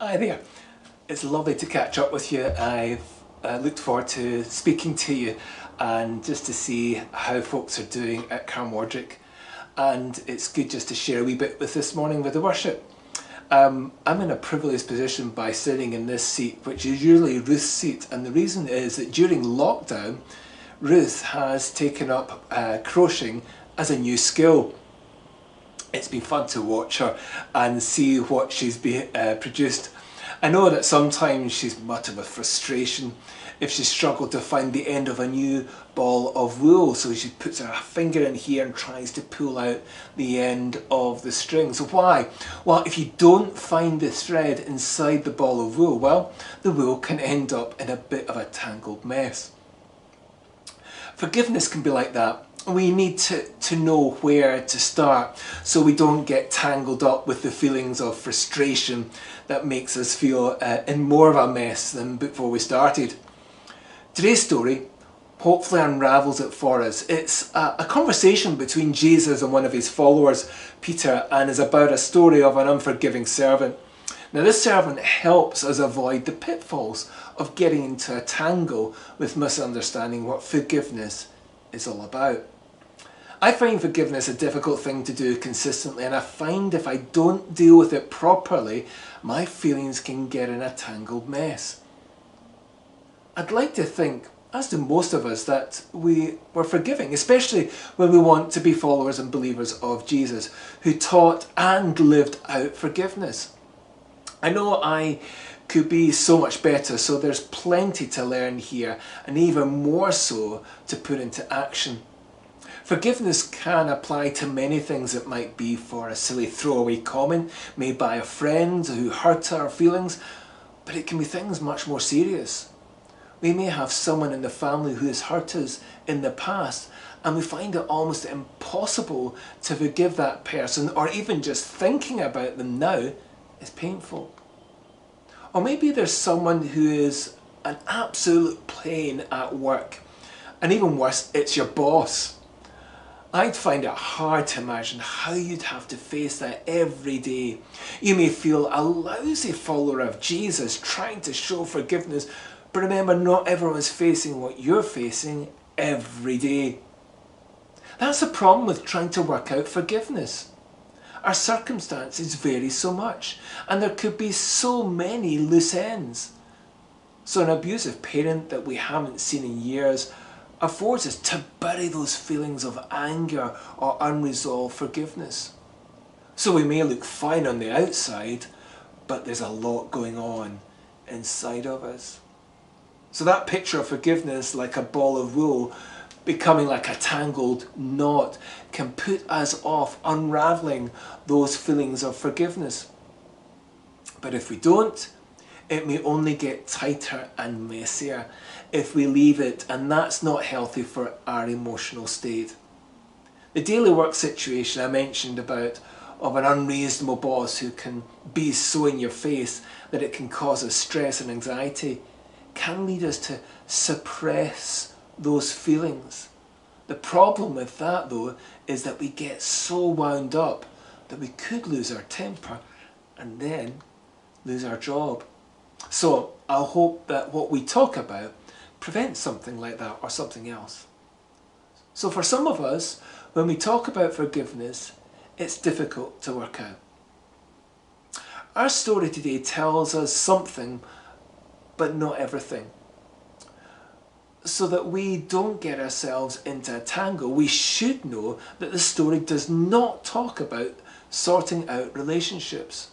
Hi there. It's lovely to catch up with you. I've looked forward to speaking to you and just to see how folks are doing at Carnwadric. And it's good just to share a wee bit with this morning with the worship. I'm in a privileged position by sitting in this seat, which is usually Ruth's seat. And the reason is that during lockdown, Ruth has taken up crocheting as a new skill. It's been fun to watch her and see what she's produced. I know that sometimes she's muttered with frustration if she struggled to find the end of a new ball of wool, so she puts her finger in here and tries to pull out the end of the string. So why? Well, if you don't find the thread inside the ball of wool, well, the wool can end up in a bit of a tangled mess. Forgiveness can be like that. We need to know where to start so we don't get tangled up with the feelings of frustration that makes us feel in more of a mess than before we started. Today's story hopefully unravels it for us. It's a conversation between Jesus and one of his followers, Peter, and is about a story of an unforgiving servant. Now, this servant helps us avoid the pitfalls of getting into a tangle with misunderstanding what forgiveness is all about. I find forgiveness a difficult thing to do consistently, and I find if I don't deal with it properly, my feelings can get in a tangled mess. I'd like to think, as do most of us, that we're forgiving, especially when we want to be followers and believers of Jesus, who taught and lived out forgiveness. I know I could be so much better, so there's plenty to learn here, and even more so to put into action. Forgiveness can apply to many things. It might be for a silly throwaway comment made by a friend who hurt our feelings, but it can be things much more serious. We may have someone in the family who has hurt us in the past, and we find it almost impossible to forgive that person, or even just thinking about them now is painful. Or maybe there's someone who is an absolute pain at work, and even worse, it's your boss. I'd find it hard to imagine how you'd have to face that every day. You may feel a lousy follower of Jesus trying to show forgiveness, but remember, not everyone's facing what you're facing every day. That's the problem with trying to work out forgiveness. Our circumstances vary so much, and there could be so many loose ends. So an abusive parent that we haven't seen in years affords us to bury those feelings of anger or unresolved forgiveness. So we may look fine on the outside, but there's a lot going on inside of us. So that picture of forgiveness, like a ball of wool becoming like a tangled knot, can put us off unraveling those feelings of forgiveness. But if we don't, it may only get tighter and messier if we leave it, and that's not healthy for our emotional state. The daily work situation I mentioned about of an unreasonable boss who can be so in your face that it can cause us stress and anxiety can lead us to suppress those feelings. The problem with that, though, is that we get so wound up that we could lose our temper and then lose our job. So I hope that what we talk about prevents something like that or something else. So for some of us, when we talk about forgiveness, it's difficult to work out. Our story today tells us something, but not everything. So that we don't get ourselves into a tangle, we should know that the story does not talk about sorting out relationships,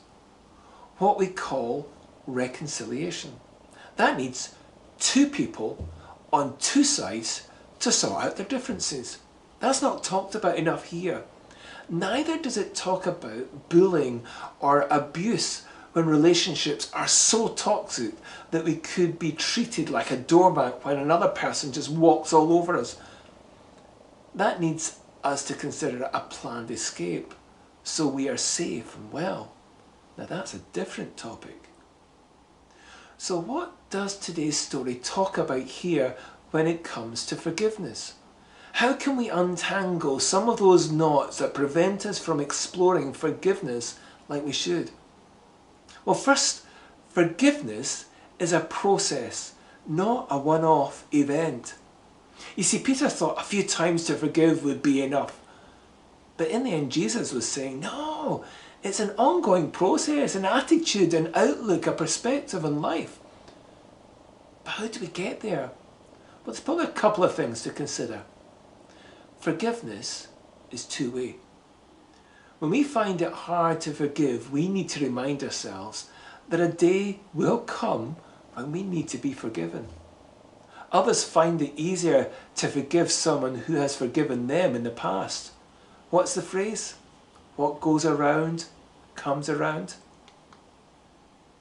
what we call reconciliation. That needs two people on two sides to sort out their differences. That's not talked about enough here. Neither does it talk about bullying or abuse when relationships are so toxic that we could be treated like a doormat when another person just walks all over us. That needs us to consider a planned escape so we are safe and well. Now that's a different topic. So what does today's story talk about here when it comes to forgiveness? How can we untangle some of those knots that prevent us from exploring forgiveness like we should? Well, first, Forgiveness is a process, not a one-off event. You see, Peter thought a few times to forgive would be enough. But in the end, Jesus was saying, no, it's an ongoing process, an attitude, an outlook, a perspective on life. But how do we get there? Well, there's probably a couple of things to consider. Forgiveness is two-way. When we find it hard to forgive, we need to remind ourselves that a day will come when we need to be forgiven. Others find it easier to forgive someone who has forgiven them in the past. What's the phrase? What goes around comes around.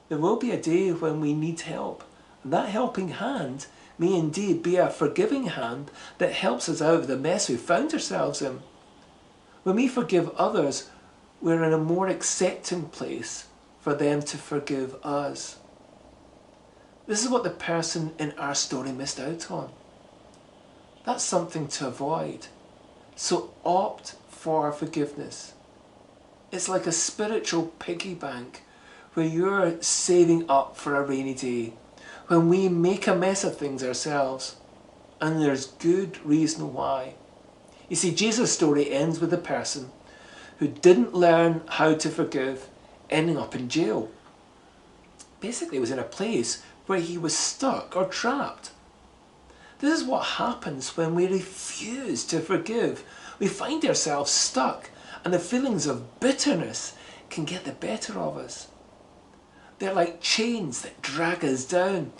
There will be a day when we need help, and that helping hand may indeed be a forgiving hand that helps us out of the mess we found ourselves in. When we forgive others, we're in a more accepting place for them to forgive us. This is what the person in our story missed out on. That's something to avoid. So opt for forgiveness. It's like a spiritual piggy bank where you're saving up for a rainy day, when we make a mess of things ourselves, and there's good reason why. You see, Jesus' story ends with a person who didn't learn how to forgive, ending up in jail. Basically, he was in a place where he was stuck or trapped. This is what happens when we refuse to forgive. We find ourselves stuck, and the feelings of bitterness can get the better of us. They're like chains that drag us down.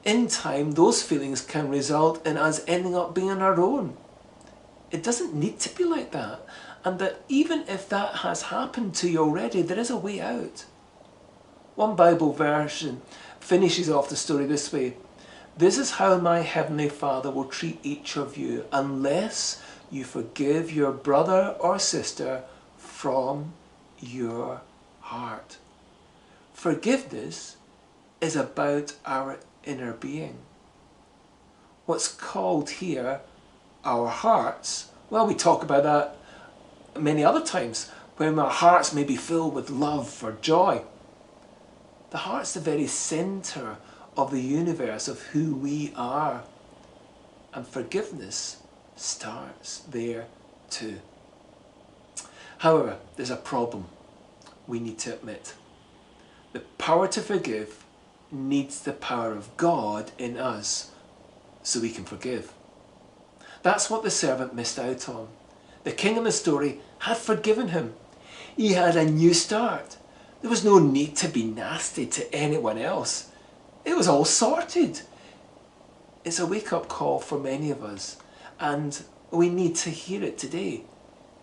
In time, those feelings can result in us ending up being on our own. It doesn't need to be like that. And that even if that has happened to you already, there is a way out. One Bible version finishes off the story this way. This is how my heavenly Father will treat each of you unless you forgive your brother or sister from your heart. Forgiveness is about our inner being. What's called here our hearts, well, we talk about that many other times when our hearts may be filled with love or joy. The heart's the very centre of the universe of who we are. And forgiveness starts there too. However, there's a problem we need to admit. The power to forgive needs the power of God in us so we can forgive. That's what the servant missed out on. The king in the story had forgiven him. He had a new start. There was no need to be nasty to anyone else. It was all sorted. It's a wake-up call for many of us, and we need to hear it today.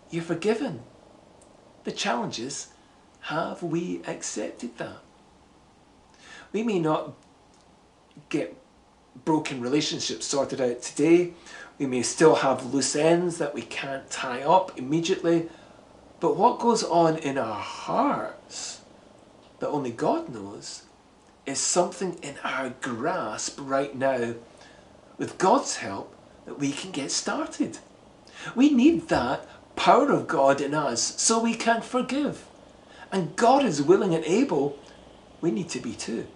You're forgiven. The challenge is, have we accepted that? We may not get broken relationships sorted out today. We may still have loose ends that we can't tie up immediately. But what goes on in our hearts that only God knows is something in our grasp right now. With God's help, that we can get started. We need that power of God in us so we can forgive. And God is willing and able. We need to be too.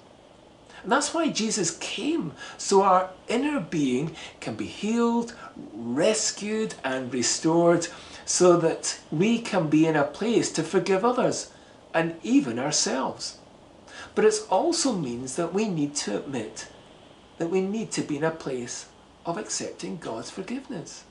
And that's why Jesus came, so our inner being can be healed, rescued and restored, so that we can be in a place to forgive others and even ourselves. But it also means that we need to admit that we need to be in a place of accepting God's forgiveness.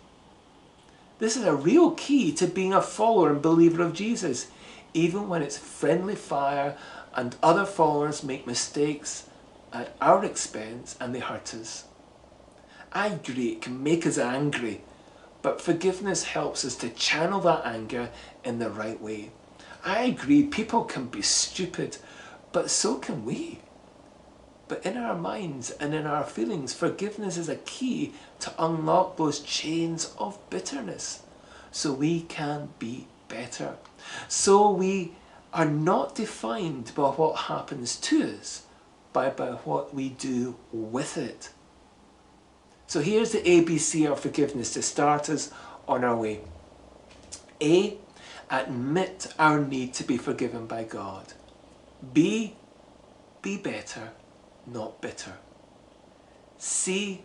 This is a real key to being a follower and believer of Jesus, even when it's friendly fire and other followers make mistakes at our expense and they hurt us. I agree, it can make us angry, but forgiveness helps us to channel that anger in the right way. I agree, people can be stupid, but so can we. But in our minds and in our feelings, forgiveness is a key to unlock those chains of bitterness so we can be better. So we are not defined by what happens to us, but by what we do with it. So here's the ABC of forgiveness to start us on our way. A, admit our need to be forgiven by God. B, be better, not bitter. C,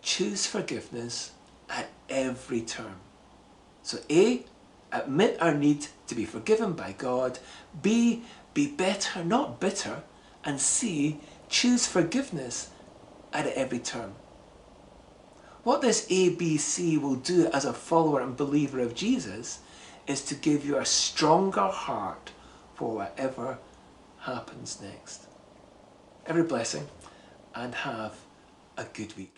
choose forgiveness at every turn. So A, admit our need to be forgiven by God. B, be better, not bitter. And C, choose forgiveness at every turn. What this ABC will do as a follower and believer of Jesus is to give you a stronger heart for whatever happens next. Every blessing, and have a good week.